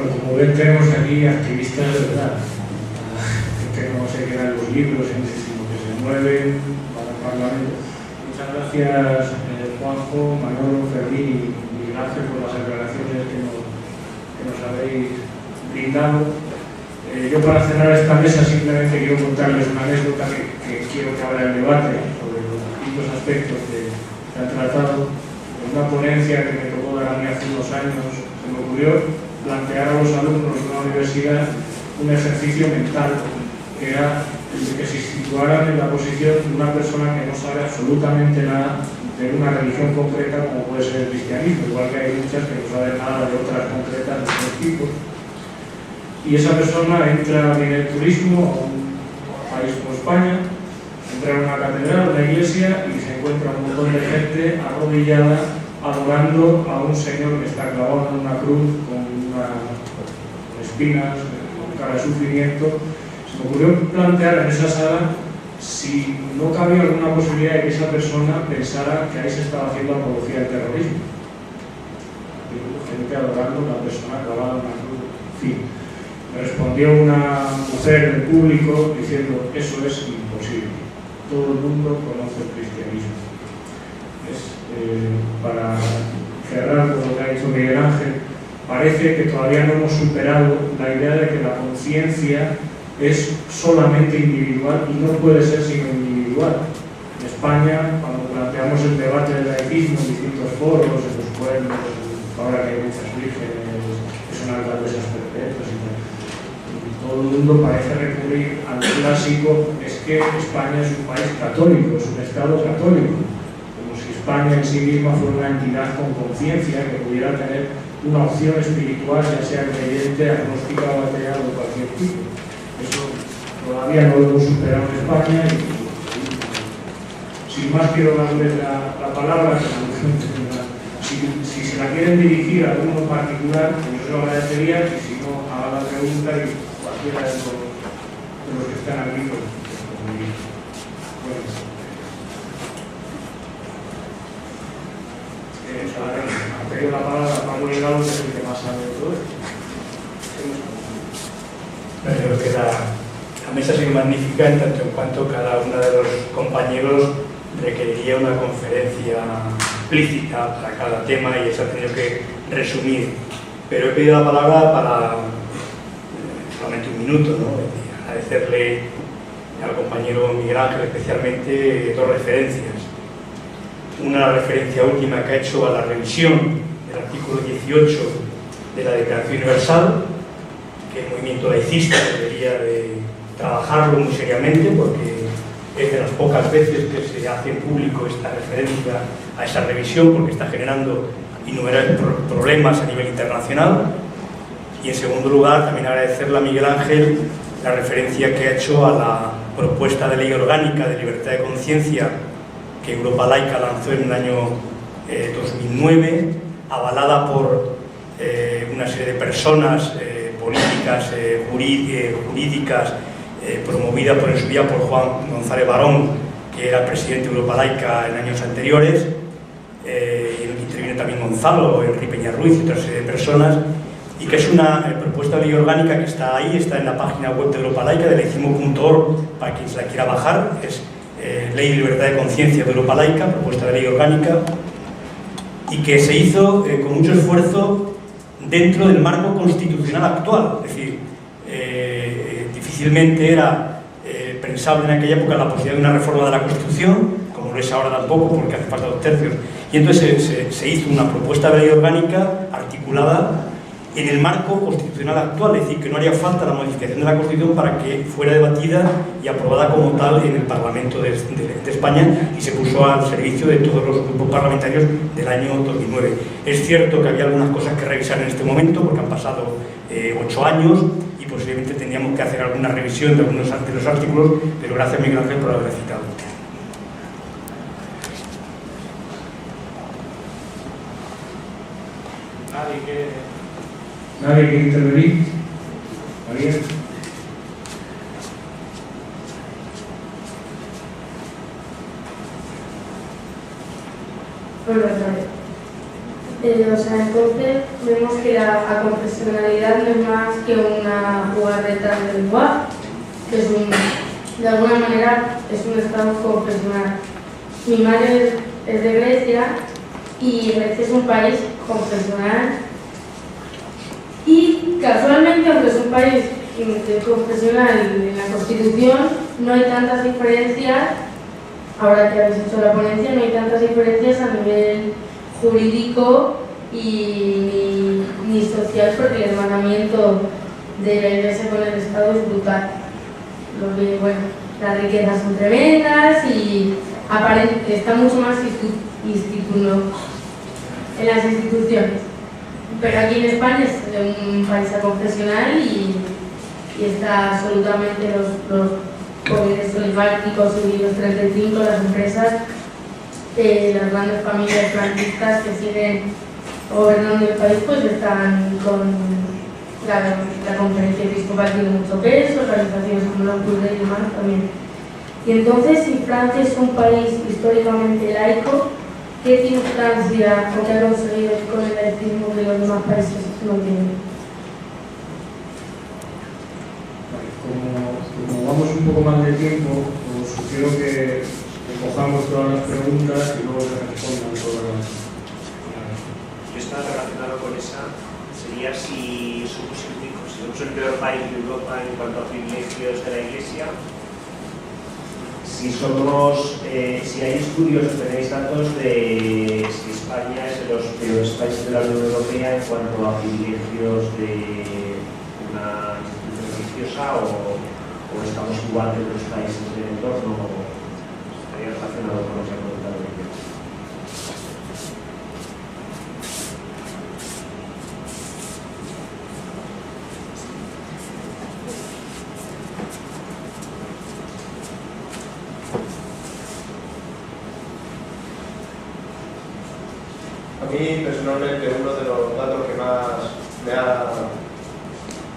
Bueno, como ven, tenemos aquí activistas de verdad, que no se quedan los libros, sino que se mueven para el Parlamento. Muchas gracias, Juanjo, Manolo, Fermín y Miguel Ángel, por las aclaraciones que nos habéis brindado. Yo, para cerrar esta mesa, simplemente quiero contarles una anécdota que quiero que abra el debate sobre los distintos aspectos que han tratado. En una ponencia que me tocó dar a mí hace unos años, se me ocurrió plantear a los alumnos de una universidad un ejercicio mental, que era el de que se situaran en la posición de una persona que no sabe absolutamente nada de una religión concreta, como puede ser el cristianismo, igual que hay muchas que no saben nada de otras concretas de otros tipos. Y esa persona entra en el turismo a un país como España, entra en una catedral, una iglesia, y se encuentra un montón de gente arrodillada adorando a un señor que está clavado en una cruz con espinas, con cara de sufrimiento. Se me ocurrió plantear en esa sala si no cabía alguna posibilidad de que esa persona pensara que ahí se estaba haciendo apología del terrorismo. Gente adorando a una persona clavada en una cruz. En fin. Me respondió una mujer del público diciendo: eso es imposible. Todo el mundo conoce el cristianismo. Para cerrar con lo que ha dicho Miguel Ángel, parece que todavía no hemos superado la idea de que la conciencia es solamente individual y no puede ser sino individual. En España, cuando planteamos el debate del laicismo en distintos foros, en los pueblos, ahora que hay muchas vírgenes que son alcaldesas perpetuas y tal, todo el mundo parece recurrir al clásico: es que España es un país católico, es un Estado católico, como si España en sí misma fuera una entidad con conciencia que pudiera tener una opción espiritual, ya sea creyente, agnóstica o atea o de cualquier tipo. Eso todavía no lo hemos superado en España y sin más quiero darles la palabra. Si se la quieren dirigir a alguno en particular, pues yo se lo agradecería, y si no, haga la pregunta y cualquiera de los que están aquí, pues bueno. Ha pedido la palabra a Pablo Delgado, que es el que más sabe de todo esto. Creo que la mesa es magnífica en tanto en cuanto cada uno de los compañeros requeriría una conferencia explícita para cada tema y eso ha tenido que resumir. Pero he pedido la palabra para solamente un minuto, ¿no? Agradecerle al compañero Miguel Ángel especialmente dos referencias. Una referencia última que ha hecho a la revisión del artículo 18 de la Declaración Universal, que el movimiento laicista debería de trabajarlo muy seriamente, porque es de las pocas veces que se hace en público esta referencia a esa revisión, porque está generando innumerables problemas a nivel internacional. Y en segundo lugar, también agradecerle a Miguel Ángel la referencia que ha hecho a la propuesta de ley orgánica de libertad de conciencia que Europa Laica lanzó en el año 2009, avalada por una serie de personas políticas, jurídicas, promovida en su día por Juan González Barón, que era presidente de Europa Laica en años anteriores, en el que interviene también Gonzalo, Enrique Peñarruiz y otra serie de personas, y que es una propuesta de ley orgánica que está ahí, está en la página web de Europa Laica, de laicimo.org, para quien se la quiera bajar. Es Ley de Libertad de Conciencia de Europa Laica, propuesta de ley orgánica, y que se hizo con mucho esfuerzo dentro del marco constitucional actual. Es decir, difícilmente era pensable en aquella época la posibilidad de una reforma de la Constitución, como lo es ahora tampoco, porque hace falta 2 tercios, y entonces se hizo una propuesta de ley orgánica articulada en el marco constitucional actual, es decir, que no haría falta la modificación de la Constitución para que fuera debatida y aprobada como tal en el Parlamento de España, y se puso al servicio de todos los grupos parlamentarios del año 2009. Es cierto que había algunas cosas que revisar en este momento, porque han pasado 8 años, y posiblemente tendríamos que hacer alguna revisión de algunos de los artículos, pero gracias a Miguel Ángel por haber citado. ¿Nadie quiere intervenir? ¿Alguien? Buenas tardes. O sea, entonces vemos que la aconfesionalidad no es más que una jugarreta del lenguaje, que es de alguna manera es un estado confesional. Mi madre es de Grecia y Grecia es un país confesional y casualmente, aunque es un país confesional en la Constitución, no hay tantas diferencias, ahora que habéis hecho la ponencia, no hay tantas diferencias a nivel jurídico y ni social, porque el hermanamiento de la Iglesia con el Estado es brutal. Lo que, bueno, las riquezas son tremendas y está mucho más en las instituciones. Pero aquí en España es un país aconfesional y está absolutamente los poderes oligárquicos y los 35, las empresas, las grandes familias franquistas que siguen gobernando el país, pues están con la conferencia episcopal, tiene mucho peso, organizaciones como la UCUD y demás también. Y entonces, si Francia es un país históricamente laico, ¿qué circunstancia o qué ha conseguido con el laicismo de los demás países no tienen? Como vamos un poco más de tiempo, os sugiero que cojamos todas las preguntas y luego se respondan todas. Yo estaba relacionado con esa, sería si somos el peor país de Europa en cuanto a privilegios de la Iglesia, si hay estudios o tenéis datos de si España es de los peores países de la Unión Europea en cuanto a privilegios de una institución religiosa o estamos igual que otros países del entorno, estaría relacionado con lo que ha comentado yo. A mí, personalmente, uno de los datos que más me ha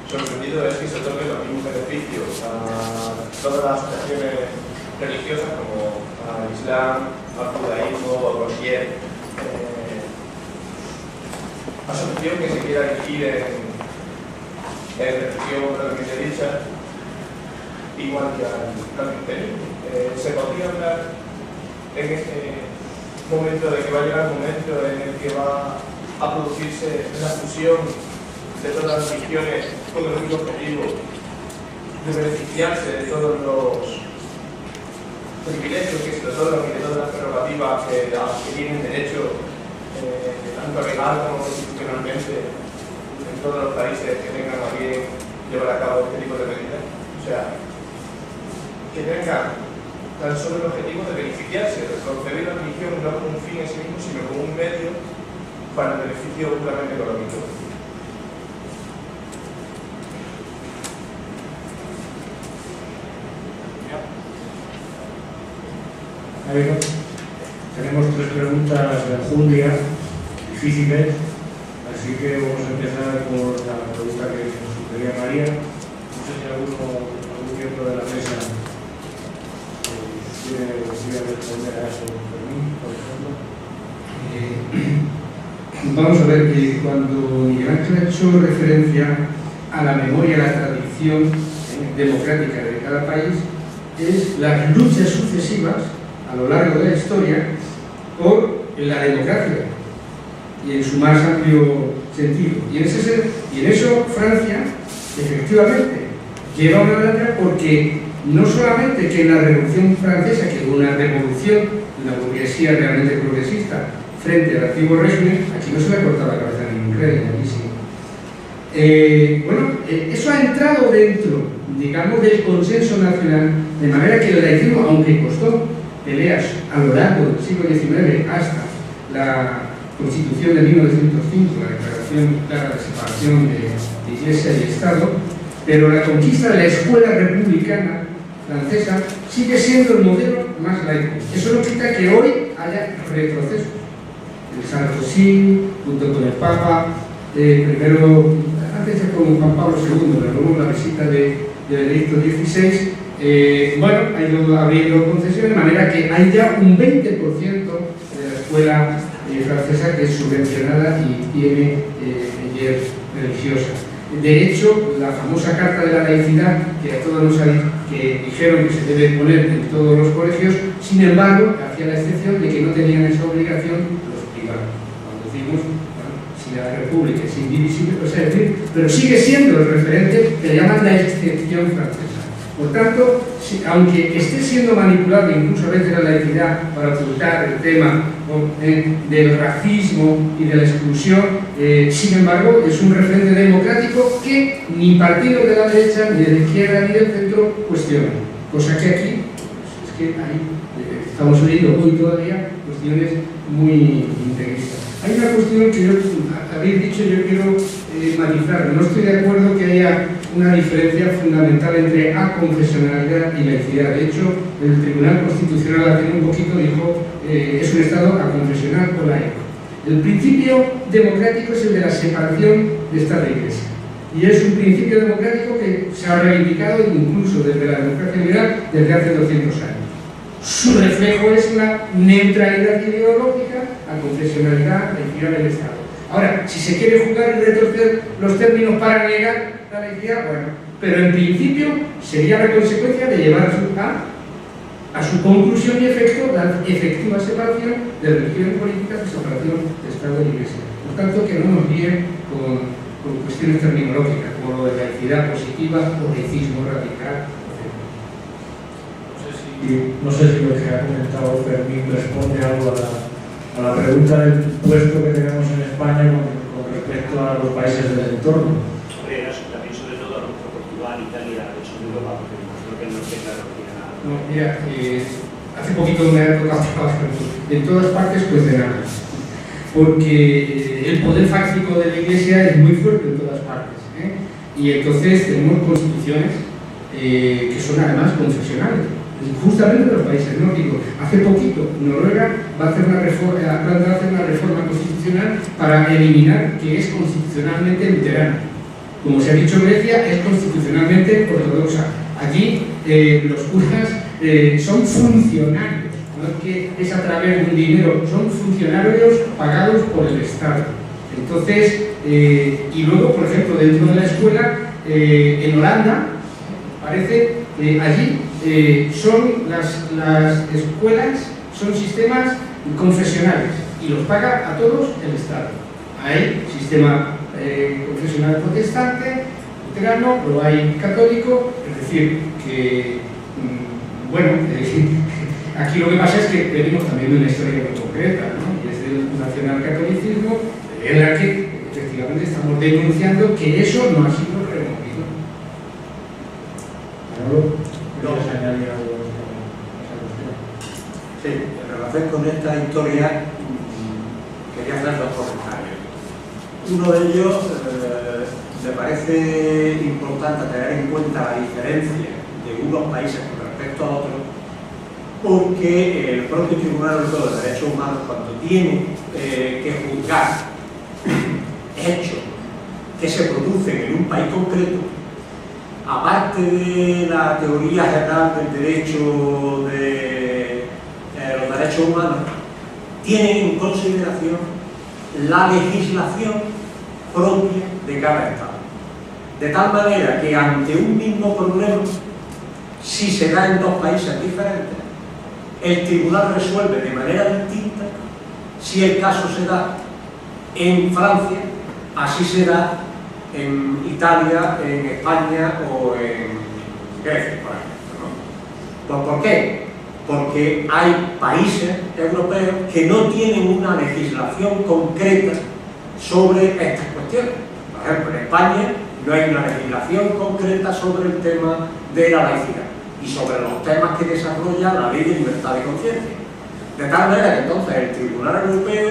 sorprendido es que se otorguen los mismos beneficios a todas las asociaciones religiosas como al Islam, al judaísmo, a cualquier asociación que se quiera elegir en religión propiamente dicha, igual que al cristianismo. Se podría hablar en este momento de que va a llegar el momento en el que va a producirse la fusión de todas las religiones con el único objetivo de beneficiarse de todos los privilegios que se otorgan y de todas las prerrogativas a las que tienen derecho tanto legal como constitucionalmente en todos los países que tengan a bien llevar a cabo este tipo de medidas. O sea, que tengan tan solo el objetivo de beneficiarse, de concebir la religión no como un fin en sí mismo, sino como un medio para el beneficio puramente económico. Tenemos 3 preguntas de enjundia difíciles, así que vamos a empezar por la pregunta que nos sugería María. No sé si algún miembro de la mesa quiere responder a eso. Por ejemplo. Vamos a ver que cuando Miguel Ángel ha hecho referencia a la memoria, a la tradición democrática de cada país, es las luchas sucesivas a lo largo de la historia por la democracia y en su más amplio sentido. Y en eso Francia, efectivamente, lleva una bandera porque no solamente que en la Revolución Francesa, que fue una revolución de la burguesía realmente progresista frente al antiguo régimen, aquí no se le ha cortado la cabeza a ningún rey, aquí sí. Eso ha entrado dentro, digamos, del consenso nacional, de manera que el laicismo, aunque costó peleas a lo largo del siglo XIX hasta la Constitución de 1905, la declaración clara de separación de Iglesia y Estado, pero la conquista de la escuela republicana francesa sigue siendo el modelo más laico. Eso no quita que hoy haya retrocesos. El Sarkozy, junto con el Papa, primero, antes ya con Juan Pablo II, pero luego la visita de Benedicto XVI, ha ido abriendo concesiones, de manera que hay ya un 20% de la escuela escuela francesa que es subvencionada y tiene religiosa. De hecho, la famosa Carta de la Laicidad, que a todos nos que dijeron que se debe poner en todos los colegios, sin embargo, hacía la excepción de que no tenían esa obligación los privados. Cuando decimos, bueno, si la República es indivisible, pues es decir, pero sigue siendo el referente que le llaman la excepción francesa. Por tanto, aunque esté siendo manipulable incluso a veces la laicidad para ocultar el tema del racismo y de la exclusión, sin embargo, es un referente democrático que ni partidos de la derecha, ni de la izquierda, ni del centro cuestionan. Cosa que aquí, pues, es que ahí estamos oyendo hoy todavía cuestiones muy integristas. Hay una cuestión que yo habéis dicho, yo quiero matizar. No estoy de acuerdo que haya una diferencia fundamental entre aconfesionalidad y laicidad. De hecho, el Tribunal Constitucional hace un poquito dijo es un Estado aconfesional o laico. El principio democrático es el de la separación de Estado e Iglesia. Y es un principio democrático que se ha reivindicado incluso desde la democracia liberal desde hace 200 años. Su reflejo es la neutralidad ideológica, aconfesionalidad, laicidad del Estado. Ahora, si se quiere jugar y retorcer los términos para negar la laicidad, bueno, pero en principio sería la consecuencia de llevar a su conclusión y efecto la efectiva separación de religión y política, de separación de Estado y Iglesia. Por tanto, que no nos guíen con cuestiones terminológicas, como lo de laicidad positiva o laicismo radical. No sé si lo que ha comentado Fermín responde algo a la pregunta del puesto que tenemos en España con respecto a los países del entorno. También sobre todo a lo mejor Portugal, Italia, el sur de Europa, porque creo que el norte, claro, tiene nada. No, mira, hace poquito me ha tocado trabajar en todas partes cuestionadas, porque el poder fáctico de la Iglesia es muy fuerte en todas partes, y entonces tenemos constituciones que son además confesionales. Justamente en los países nórdicos. Hace poquito, Noruega va a hacer una reforma constitucional para eliminar que es constitucionalmente luterana. Como se ha dicho, Grecia es constitucionalmente ortodoxa. Allí los curas son funcionarios, no es que es a través de un dinero, son funcionarios pagados por el Estado. Entonces, y luego, por ejemplo, dentro de la escuela, en Holanda, parece que allí son las escuelas, son sistemas confesionales y los paga a todos el Estado. Hay sistema confesional protestante, luterano, lo hay católico, es decir, que, bueno, aquí lo que pasa es que venimos también de una historia muy concreta, ¿no? Y es del nacionalcatolicismo, en la que efectivamente estamos denunciando que eso no ha sido removido. Sí, en relación con esta historia quería hacer dos comentarios. Uno de ellos me parece importante tener en cuenta la diferencia de unos países con respecto a otros, porque el propio Tribunal Europeo de Derechos Humanos, cuando tiene que juzgar hechos que se producen en un país concreto, aparte de la teoría general del derecho de los derechos humanos, tienen en consideración la legislación propia de cada Estado. De tal manera que ante un mismo problema, si se da en dos países diferentes, el tribunal resuelve de manera distinta. Si el caso se da en Francia, así se da en Italia, en España o en Grecia, por ejemplo, ¿no? ¿Por qué? Porque hay países europeos que no tienen una legislación concreta sobre estas cuestiones. Por ejemplo, en España no hay una legislación concreta sobre el tema de la laicidad y sobre los temas que desarrolla la ley de libertad de conciencia. De tal manera que entonces el Tribunal Europeo,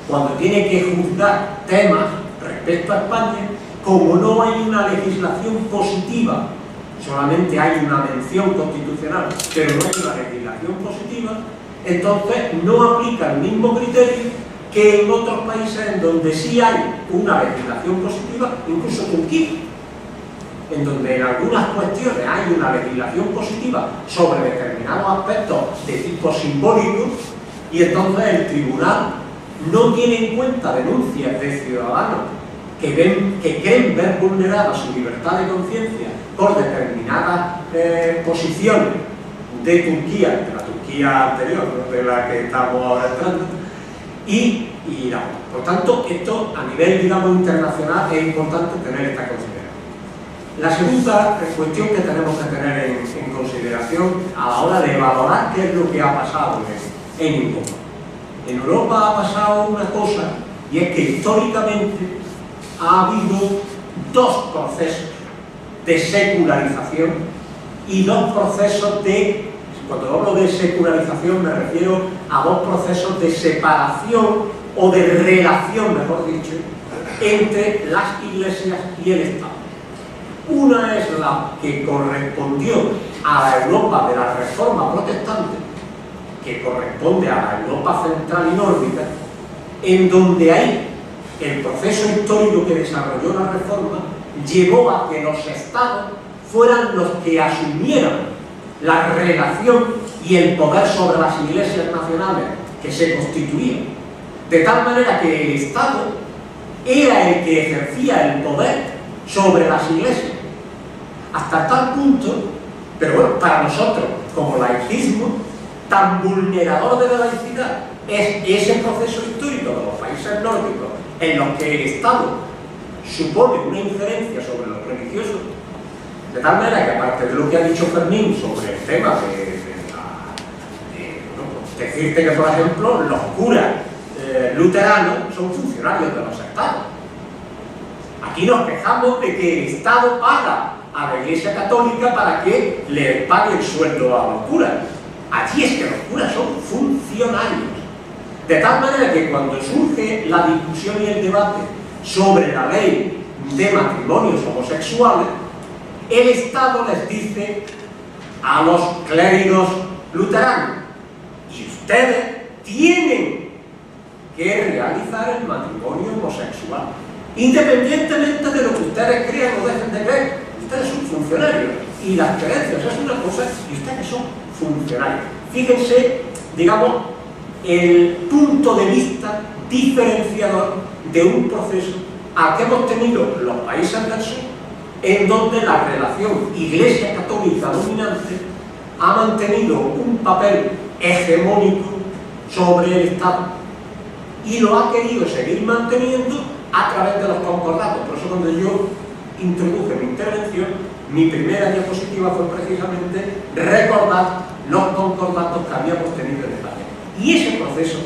cuando tiene que juzgar temas respecto a España, como no hay una legislación positiva, solamente hay una mención constitucional, pero no hay una legislación positiva, entonces no aplica el mismo criterio que en otros países en donde sí hay una legislación positiva, incluso Turquía, en donde en algunas cuestiones hay una legislación positiva sobre determinados aspectos de tipo simbólico, Y entonces el tribunal no tiene en cuenta denuncias de ciudadanos que creen ver vulnerada su libertad de conciencia por determinadas posiciones de Turquía, de la Turquía anterior, ¿no?, de la que estamos ahora entrando, y Irán. Por tanto, esto a nivel, digamos, internacional es importante tener esta consideración. La segunda cuestión que tenemos que tener en consideración a la hora de valorar qué es lo que ha pasado en Europa. En Europa ha pasado una cosa, y es que históricamente ha habido dos procesos de secularización y dos procesos de, cuando hablo de secularización me refiero a dos procesos de separación o de relación, mejor dicho, entre las iglesias y el Estado. Una es la que correspondió a la Europa de la Reforma Protestante, que corresponde a la Europa central y nórdica, en donde ahí el proceso histórico que desarrolló la Reforma llevó a que los Estados fueran los que asumieran la relación y el poder sobre las iglesias nacionales que se constituían, de tal manera que el Estado era el que ejercía el poder sobre las iglesias, hasta tal punto, pero bueno, para nosotros, como laicismo, tan vulnerador de la laicidad es ese proceso histórico de los países nórdicos en los que el Estado supone una injerencia sobre los religiosos, de tal manera que, aparte de lo que ha dicho Fermín sobre el tema decirte que, por ejemplo, los curas luteranos son funcionarios de los estados. Aquí nos quejamos de que el Estado paga a la Iglesia Católica para que le pague el sueldo a los curas. Allí es que los curas son funcionarios. De tal manera que cuando surge la discusión y el debate sobre la ley de matrimonios homosexuales, el Estado les dice a los clérigos luteranos: y ustedes tienen que realizar el matrimonio homosexual, independientemente de lo que ustedes crean o dejen de creer. Ustedes son funcionarios y las creencias es una cosa y ustedes son funcionarios. Fíjense, digamos, el punto de vista diferenciador de un proceso al que hemos tenido los países del sur, en donde la relación Iglesia Católica dominante ha mantenido un papel hegemónico sobre el Estado y lo ha querido seguir manteniendo a través de los concordatos. Por eso, cuando yo introduje mi intervención, mi primera diapositiva fue precisamente recordar los concordatos que habíamos tenido en España. Y ese proceso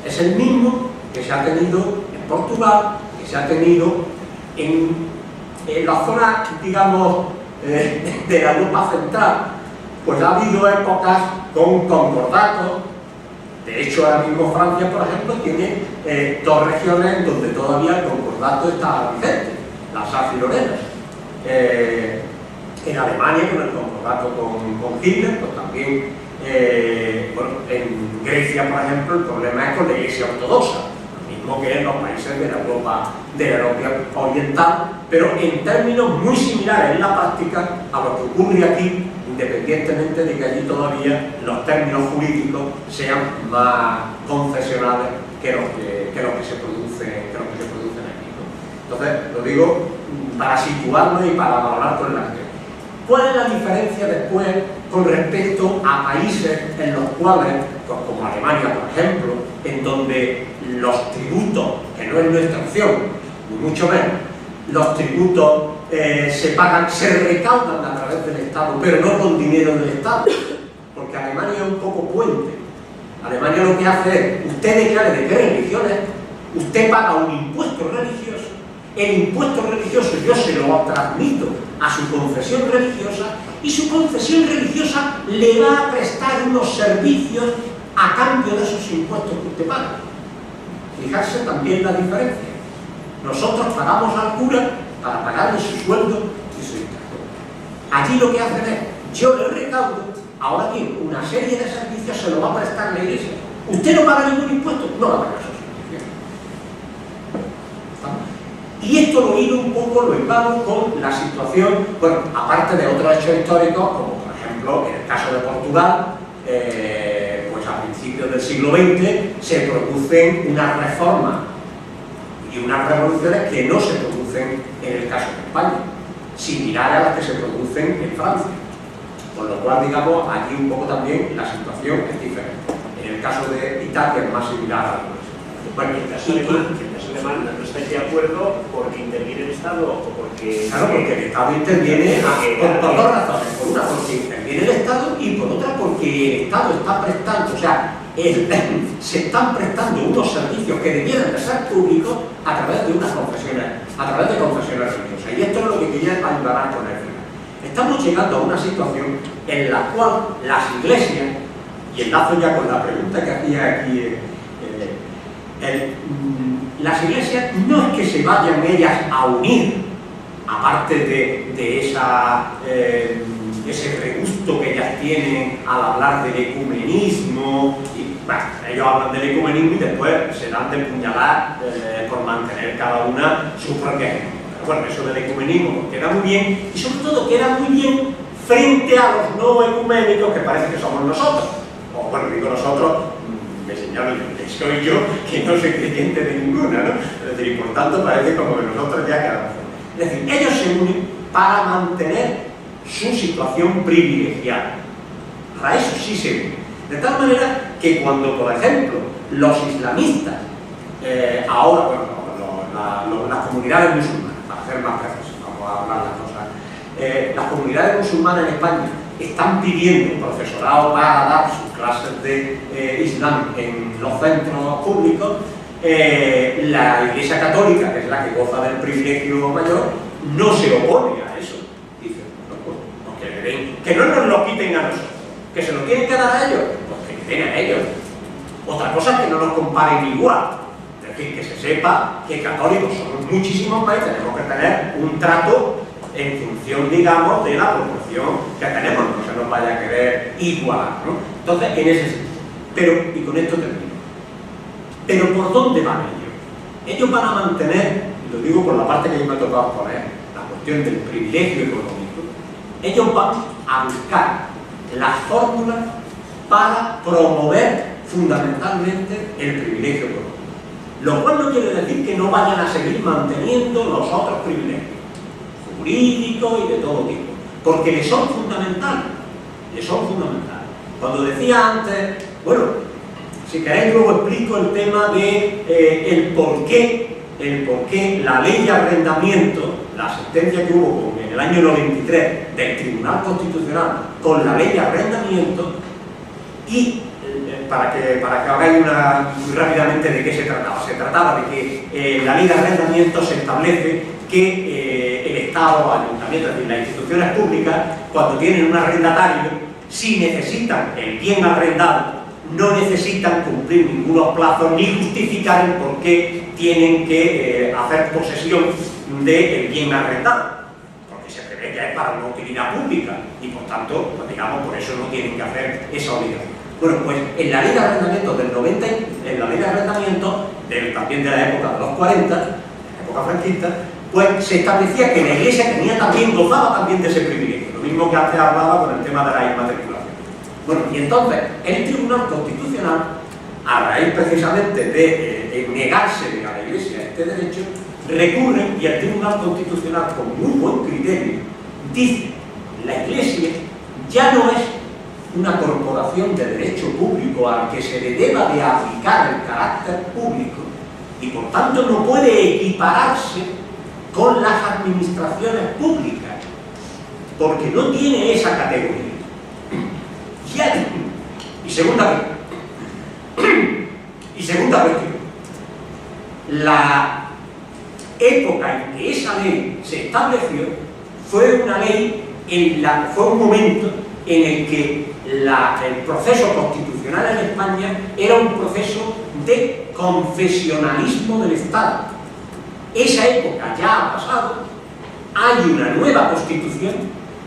es el mismo que se ha tenido en Portugal, que se ha tenido en la zona, digamos, de la Europa central. Pues ha habido épocas con concordatos. De hecho, ahora mismo Francia, por ejemplo, tiene dos regiones donde todavía el concordato está vigente, las Alpes y Lorenas. En Alemania, con el concordato con Hitler, pues también, bueno, en Grecia, por ejemplo, el problema es con la Iglesia Ortodoxa, lo mismo que en los países de la Europa oriental, pero en términos muy similares en la práctica a lo que ocurre aquí, independientemente de que allí todavía los términos jurídicos sean más concesionales que los que se producen aquí, ¿no? Entonces, lo digo para situarlo y para valorar con la gente. ¿Cuál es la diferencia después con respecto a países en los cuales, pues como Alemania, por ejemplo, en donde los tributos, que no es nuestra opción, ni mucho menos, los tributos se pagan, se recaudan a través del Estado, pero no con dinero del Estado, porque Alemania es un poco puente. Alemania lo que hace es, usted declare de qué religión es, usted paga un impuesto religioso, el impuesto religioso yo se lo transmito a su confesión religiosa y su confesión religiosa le va a prestar unos servicios a cambio de esos impuestos que usted paga. Fijarse también la diferencia. Nosotros pagamos al cura para pagarle su sueldo y su impuesto. Allí lo que hacen es, yo le recaudo, ahora bien, una serie de servicios se lo va a prestar la Iglesia. ¿Usted no paga ningún impuesto? No va a pagar esos servicios. Y esto lo hilo un poco, lo hilamos con la situación, bueno, aparte de otros hechos históricos, como por ejemplo en el caso de Portugal, pues a principios principios del siglo XX se producen unas reformas y unas revoluciones que no se producen en el caso de España, similares a las que se producen en Francia. Con lo cual, digamos, aquí un poco también la situación es diferente. En el caso de Italia es más similar a la nuestra. Bueno, en el caso alemán no estáis de acuerdo porque interviene el Estado o porque... Claro, porque el Estado interviene por dos razones. Por una, porque interviene el Estado, y por otra, porque el Estado está prestando, o sea, se están prestando unos servicios que debieran de ser públicos a través de unas confesiones, a través de confesiones religiosas. Y esto es lo que quería ayudar con el final. Estamos llegando a una situación en la cual las iglesias, y enlazo ya con la pregunta que hacía aquí, las iglesias no es que se vayan ellas a unir, aparte de ese regusto que ellas tienen al hablar del ecumenismo, y bueno, ellos hablan del ecumenismo y después se dan de puñalar por mantener cada una su propia gente. Pero bueno, eso del ecumenismo queda muy bien, y sobre todo queda muy bien frente a los no ecuménicos que parece que somos nosotros. O bueno, digo nosotros, me señalo que soy yo, que no soy creyente de ninguna, ¿no? Es decir, y por tanto parece como que nosotros ya quedamos. Es decir, ellos se unen para mantener su situación privilegiada. Para eso sí se unen. De tal manera que cuando, por ejemplo, los islamistas, ahora, bueno, las comunidades musulmanas, para ser más precisos, vamos a hablar las cosas, las comunidades musulmanas en España están pidiendo profesorado para dar sus clases de Islam en los centros públicos, la Iglesia Católica, que es la que goza del privilegio mayor, no se opone a eso. Dice, no, que no nos lo quiten a nosotros, que se lo tienen que dar a ellos, pues que quiten a ellos. Otra cosa es que no nos comparen igual, es decir, que se sepa que católicos somos muchísimos más y tenemos que tener un trato en función, digamos, de la proporción que tenemos, no se nos vaya a querer igualar, ¿no? Entonces, en ese sentido. Pero, y con esto termino, pero ¿por dónde van ellos? Ellos van a mantener, y lo digo por la parte que yo me ha tocado poner, la cuestión del privilegio económico, ellos van a buscar las fórmulas para promover fundamentalmente el privilegio económico. Lo cual no quiere decir que no vayan a seguir manteniendo los otros privilegios jurídicos y de todo tipo, porque les son fundamentales, Cuando decía antes, bueno, si queréis luego explico el tema de el por qué la ley de arrendamiento, la sentencia que hubo en el año 93 del Tribunal Constitucional con la ley de arrendamiento, y para que hagáis muy rápidamente de qué se trataba. Se trataba de que la ley de arrendamiento se establece que el Estado, Ayuntamiento, es decir, las instituciones públicas, cuando tienen un arrendatario, si necesitan el bien arrendado, no necesitan cumplir ningunos plazos ni justificar el por qué tienen que hacer posesión del bien arrendado, porque se prevé que es para una utilidad pública y por tanto, pues, digamos, por eso no tienen que hacer esa obligación. Bueno, pues en la ley de arrendamiento del 90, en la ley de arrendamiento también de la época de los 40, de la época franquista, pues se establecía que la Iglesia gozaba también de ese privilegio, lo mismo que antes hablaba con el tema de la inmatriculación. Bueno, y entonces el Tribunal Constitucional, a raíz precisamente de negarse a la Iglesia este derecho, recurre, y el Tribunal Constitucional, con muy buen criterio, dice: la Iglesia ya no es una corporación de derecho público al que se le deba de aplicar el carácter público, y por tanto no puede equipararse con las administraciones públicas, porque no tiene esa categoría. Y segunda cuestión, la época en que esa ley se estableció fue una ley, fue un momento en el que el proceso constitucional en España era un proceso de confesionalismo del Estado. Esa época ya ha pasado, hay una nueva Constitución,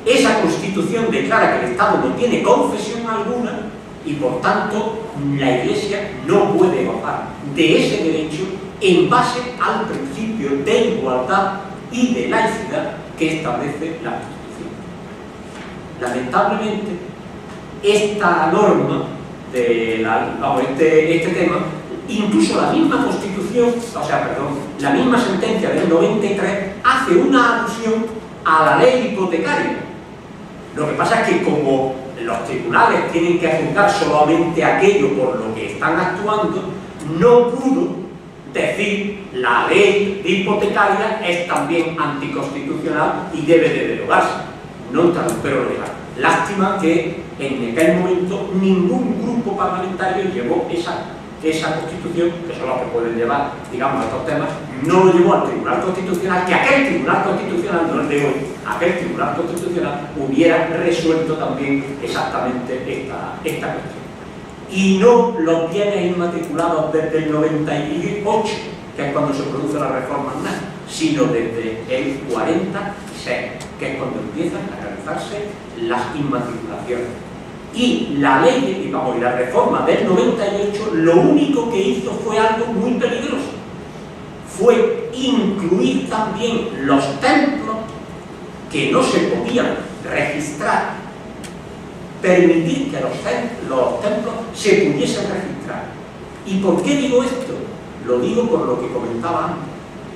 esa Constitución declara que el Estado no tiene confesión alguna y por tanto la Iglesia no puede gozar de ese derecho en base al principio de igualdad y de laicidad que establece la Constitución. Lamentablemente, esta norma este tema, incluso la misma Constitución, la misma sentencia del 93 hace una alusión a la ley hipotecaria. Lo que pasa es que como los tribunales tienen que juzgar solamente aquello por lo que están actuando, no pudo decir la ley hipotecaria es también anticonstitucional y debe de derogarse. No entra en pero legal. Lástima que en aquel momento ningún grupo parlamentario llevó esa Constitución, que son los que pueden llevar, digamos, estos temas, no lo llevó al Tribunal Constitucional, que aquel Tribunal Constitucional, no el de hoy, aquel Tribunal Constitucional hubiera resuelto también exactamente esta cuestión. Y no los bienes inmatriculados desde el 98, que es cuando se produce la reforma anual, sino desde el 46, que es cuando empiezan a realizarse las inmatriculaciones. Y la ley, y la reforma del 98, lo único que hizo fue algo muy peligroso. Fue incluir también los templos que no se podían registrar, permitir que los templos se pudiesen registrar. ¿Y por qué digo esto? Lo digo por lo que comentaba antes,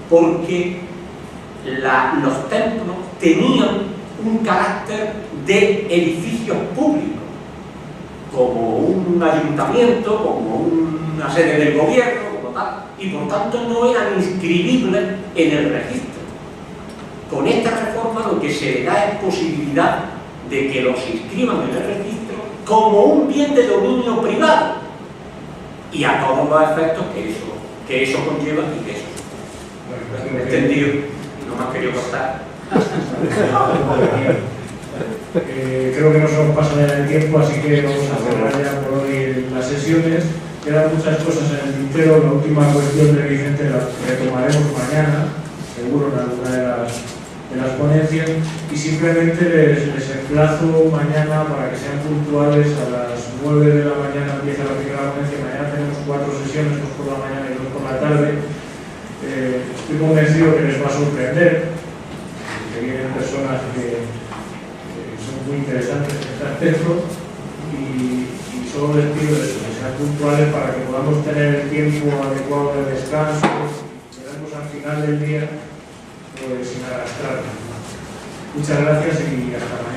porque los templos tenían un carácter de edificios públicos, como un ayuntamiento, como una sede del gobierno, como tal, y por tanto no eran inscribibles en el registro. Con esta reforma lo que se le da es posibilidad de que los inscriban en el registro como un bien de dominio privado y a todos los efectos que eso conlleva y que eso es entendido, no me has querido cortar. Creo que nos hemos pasado ya el tiempo, así que vamos a cerrar ya por hoy las sesiones. Quedan muchas cosas en el tintero. La última cuestión de Vicente la retomaremos mañana, seguro en alguna de las ponencias, y simplemente les emplazo mañana para que sean puntuales. A las 9 de la mañana empieza la primera ponencia. Mañana tenemos 4 sesiones, 2 por la mañana y 2 por la tarde. Estoy convencido que les va a sorprender, que vienen personas que son muy interesantes en este aspecto, y solo les pido eso, que sean puntuales para que podamos tener el tiempo adecuado de descanso y llegarnos al final del día sin arrastrarnos. Muchas gracias y hasta mañana.